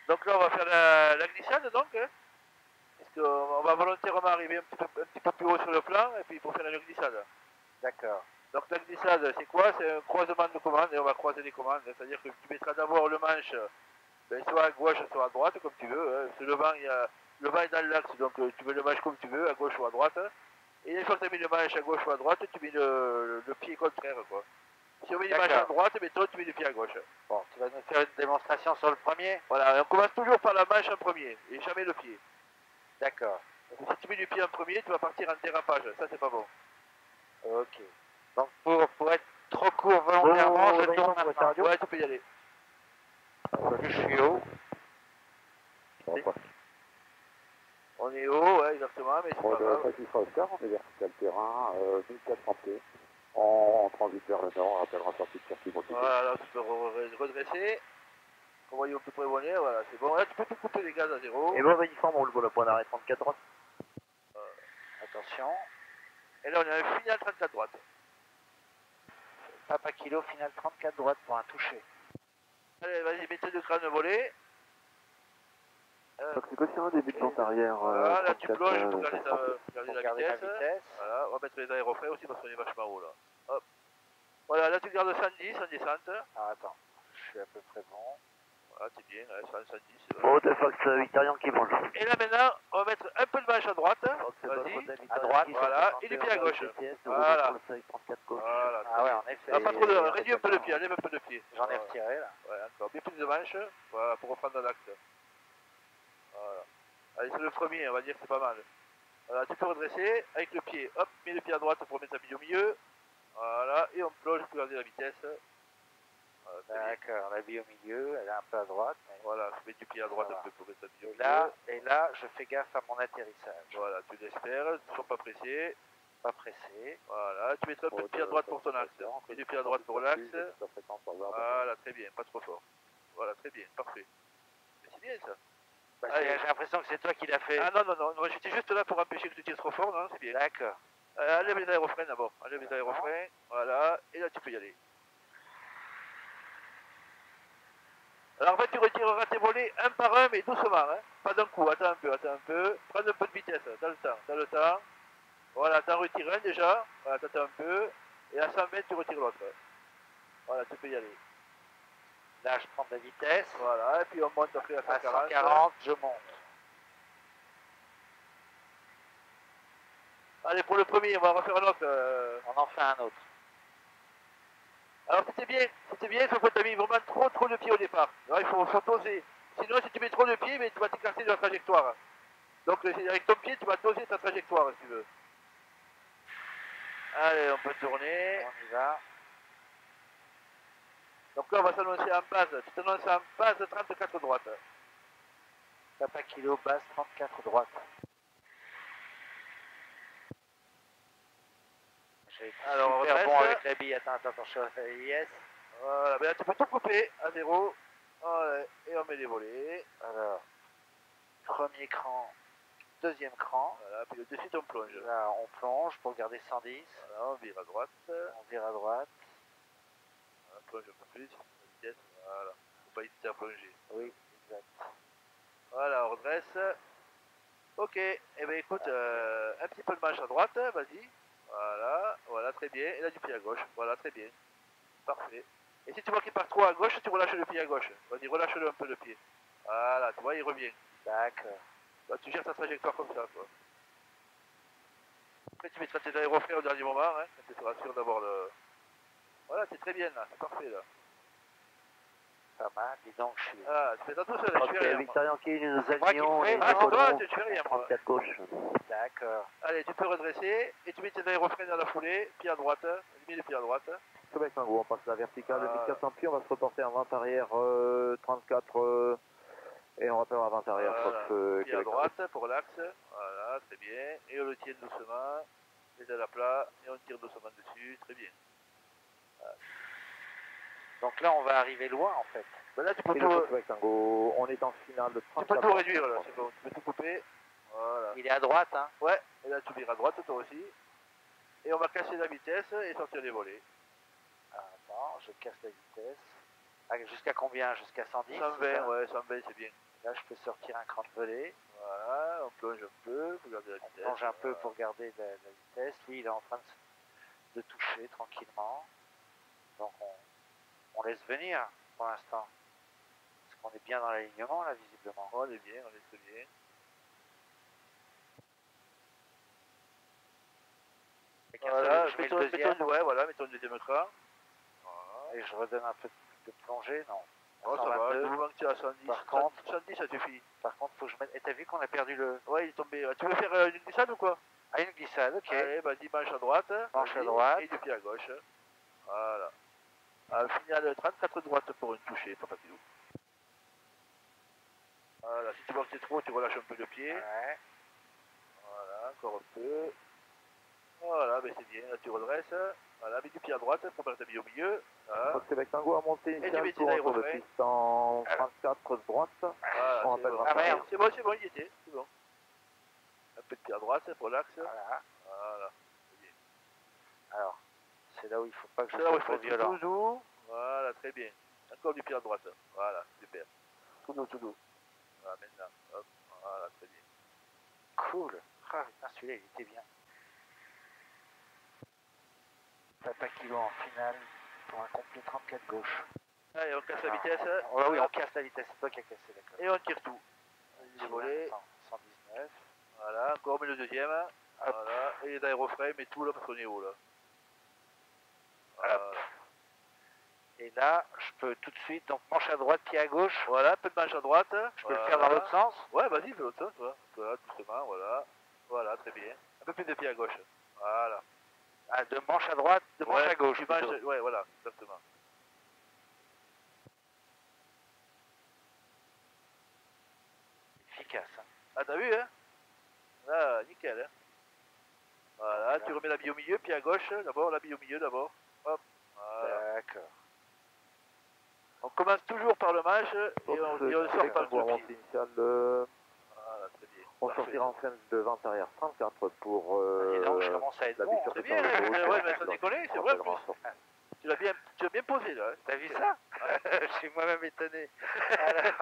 Donc là, on va faire la glissade, donc. Hein, parce qu'on va volontairement arriver un petit peu plus haut sur le plan, et puis pour faire la glissade. D'accord. Donc la glissade, c'est quoi? C'est un croisement de commandes, et on va croiser les commandes. C'est-à-dire que tu mettras d'abord le manche, soit à gauche, soit à droite, comme tu veux. Hein. Le vent, le vent est dans l'axe, donc tu mets le manche comme tu veux, à gauche ou à droite. Et une fois que tu as mis le manche à gauche ou à droite, tu mets le pied contraire, quoi. Si on met le manche à droite, mais toi, tu mets le pied à gauche. Bon, tu vas nous faire une démonstration sur le premier? Voilà, on commence toujours par la manche en premier, et jamais le pied. D'accord. Donc, si tu mets le pied en premier, tu vas partir en dérapage. Ça, c'est pas bon. Ok. Donc, pour être trop court volontairement, je tourne maintenant. Ouais, tu peux y aller. Je suis haut. On est haut, ouais, exactement, mais c'est pas grave. Oscar, on est vertical terrain, 1400 pieds. En transit vers le nord, on rappellera sortie de circuit monté. Voilà, tu peux redresser. Comme voyez, on peut prévoler, voilà, c'est bon. Là, tu peux tout couper les gaz à zéro. Et bon, uniforme, on roule pour le point d'arrêt 34 droite. Attention. Et là, on a un final 34 droite. Papa Kilo, final 34 droite pour un toucher. Allez, vas-y, mettez le crâne volé. Donc c'est quoi sur un début de vente arrière? Voilà, là, tu plonges pour garder la vitesse. vitesse. Voilà, on va mettre les aérofrais aussi parce qu'on est vachement haut, là. Hop. Voilà, là, tu gardes 110 en descente. Ah, attends, je suis à peu près bon. Voilà, c'est bien, ouais, 110. Bon, de Fox Victorian qui monte. Et là, maintenant, on va mettre un peu de manche à droite. Vas-y. À droite, voilà, et du pied à gauche. Voilà. Voilà. Ah ouais, en effet. Ah, pas trop de... Réduis un peu le pied, enlève un peu le pied. J'en ai retiré, là. Ouais, encore. Bien plus de manche. Voilà, pour reprendre l'axe. Voilà. Allez, c'est le premier, on va dire que c'est pas mal. Voilà, tu peux redresser avec le pied. Hop, mets le pied à droite pour mettre la bille au milieu. Voilà, et on plonge pour garder la vitesse. Voilà, d'accord, la bille au milieu, elle est un peu à droite. Mais... voilà, je mets du pied à droite un peu pour mettre la bille au milieu. milieu. Et là, je fais gaffe à mon atterrissage. Voilà, tu l'espères, ne sois pas pressé. Pas pressé. Voilà, tu mettras un peu de pied à droite pour ton axe. Et du pied à droite pour l'axe. Voilà, très bien, pas trop fort. Voilà, très bien, parfait. Mais c'est bien ça. Bah, j'ai l'impression que c'est toi qui l'as fait. Ah non, non, non, j'étais juste là pour empêcher que tu tires trop fort, non, c'est bien. D'accord. Enlève les aérofreins d'abord, enlève les aérofreins, voilà, et là tu peux y aller. Alors en fait tu retireras tes volets un par un, mais doucement, hein. Pas d'un coup, attends un peu, prends un peu de vitesse, dans le temps. Voilà, t'en retires un déjà, voilà, t'attends un peu, et à 100 mètres tu retires l'autre. Voilà, tu peux y aller. Là je prends de la vitesse. Voilà, et puis on monte après à 140. À 140, je monte. Allez, pour le premier, on va refaire un autre. On en fait un autre. Alors c'était bien, sauf que tu as mis vraiment trop de pied au départ. Alors, il faut doser. Sinon, si tu mets trop de pied, mais tu vas t'écarter de la trajectoire. Donc avec ton pied, tu vas doser ta trajectoire, si tu veux. Allez, on peut tourner. On y va. Donc là, on va s'annoncer en base. Tu t'annonces en base 34 droite. Papa Kilo, base 34 droite. Alors, super bon avec la bille. Attends, je suis yes. Voilà, ben là, tu peux tout couper à zéro. Voilà, et on met les volets. Alors, premier cran, deuxième cran. Voilà, puis de suite on plonge. Là, on plonge pour garder 110. Voilà, on vire à droite. On vire à droite. On plonge un peu plus. Vitesse, voilà. Faut pas hésiter à plonger. Oui, exact. Voilà, on redresse. Ok, et eh ben écoute, un petit peu de manche à droite, vas-y. Voilà, voilà, très bien. Et là, du pied à gauche. Voilà, très bien. Parfait. Et si tu vois qu'il part trop à gauche, tu relâches le pied à gauche. Vas-y, relâche-le un peu le pied. Voilà, tu vois, il revient. D'accord. Bah, tu gères ta trajectoire comme ça, quoi. Après, tu mettras tes aérofrais au dernier moment, hein. Tu seras sûr d'avoir le... Voilà, c'est très bien, là. C'est parfait, là. Pas mal, dis donc, je suis... Ah, tu fais ça tout seul, je fais rien. Victorian qui nous C'est moi qui avions... fais. Ah, c'est toi, tu fais rien, moi. 34 gauche. D'accord. Allez, tu peux redresser, et tu mets tes aérofreins dans la foulée, pied à droite, mets les pieds à droite. Québec, en gros, on passe la verticale de Ah. 1400 pieds, on va se reporter en 20 arrière, 34, et on rappelle à 20 arrière, Voilà. sauf Pied à droite pour l'axe, voilà, très bien. Et on le tient doucement, les ailes à plat, et on tire doucement dessus, très bien. Voilà. Donc là, on va arriver loin, en fait. Ben là, tu peux Québec, Tango, on est en finale de 34. tu peux tout réduire, là, c'est bon, tu peux tout couper. Voilà. Il est à droite, hein. Ouais, et là, tu vires à droite, toi aussi. Et on va casser la vitesse et sortir les volets. Ah, attends, je casse la vitesse. Jusqu'à combien? Jusqu'à 110? 120, ouais, 120 c'est bien. Là, je peux sortir un cran de volée. Voilà, on plonge un peu, pour regarder la On vitesse. plonge un peu voilà. pour garder la vitesse. Lui, il est en train de toucher tranquillement. Donc, on laisse venir pour l'instant. Parce qu'on est bien dans l'alignement, là, visiblement. On est bien, on est très bien. Voilà, mettons le deuxième cran. Voilà. Et je redonne un peu de plongée, non. Oh, ça va, 122. du moment que tu es à 110. Par contre- 110 ça suffit. Par contre, faut que je mette. Et t'as vu qu'on a perdu le. Ouais, il est tombé. Tu veux faire une glissade ou quoi? Ah, une glissade, ok. Allez, vas-y, manche à droite. Manche à vas-y, droite. Et du pied à gauche. Voilà. Final 34 droite pour une touchée, pas papillou. Voilà, si tu vois que c'est trop, tu relâches un peu le pied. Ouais. Voilà, encore un peu. Voilà, ben c'est bien, là tu redresses. Voilà, mets du pied à droite pour mettre ta bille au milieu. Voilà. Québec Tango a monté Et tu initial mets pour tes un tour de aérofreins. piste en 34 droite. Voilà, On c'est rappelle bon. la merde. C'est bon, il y était, c'est bon. Un peu de pied à droite pour l'axe. Voilà. Voilà. Alors, c'est là où il faut pas que je C'est là où il sois faut trop être violent. tout doux. Voilà, très bien. Encore du pied à droite. Voilà, super. Tout doux, tout doux. Voilà, maintenant. Hop. Voilà, très bien. Cool. Ah, putain, celui-là, il était bien. Papa Kilo en finale pour un complet 34 gauche. Allez, on casse la vitesse. Oh, oui, on casse la vitesse. C'est toi qui as cassé, d'accord. Et on tire tout. Il est volé. 119. Voilà, encore on met le deuxième. Voilà, et les aérofreins, mais tout là parce qu'on est haut là. Voilà. Et là, je peux tout de suite, donc manche à droite, pied à gauche. Voilà, un peu de manche à droite. Je peux le faire dans l'autre sens. Ouais, vas-y, fais l'autre sens. Voilà, doucement, voilà. Voilà, très bien. Un peu plus de pied à gauche. Voilà. Ah, de manche à droite, de manche à gauche. Ouais, voilà, exactement. Efficace. Hein. Ah, t'as vu, hein? Là, nickel, hein? Voilà, tu remets la bille au milieu, pied à gauche, d'abord, la bille au milieu d'abord. Hop, voilà. D'accord. On commence toujours par le manche et on sort par le Tango a pied. monté initial. Voilà, très bien. On sortira en scène de 20 arrière 34 pour Dis donc, je commence à être la bon. victoire C'est de bien, Tango ouais, gauche. mais sans déconner, c'est vrai en plus. Tu l'as bien posé là. Hein. T'as vu ça? Je suis moi-même étonné. Alors,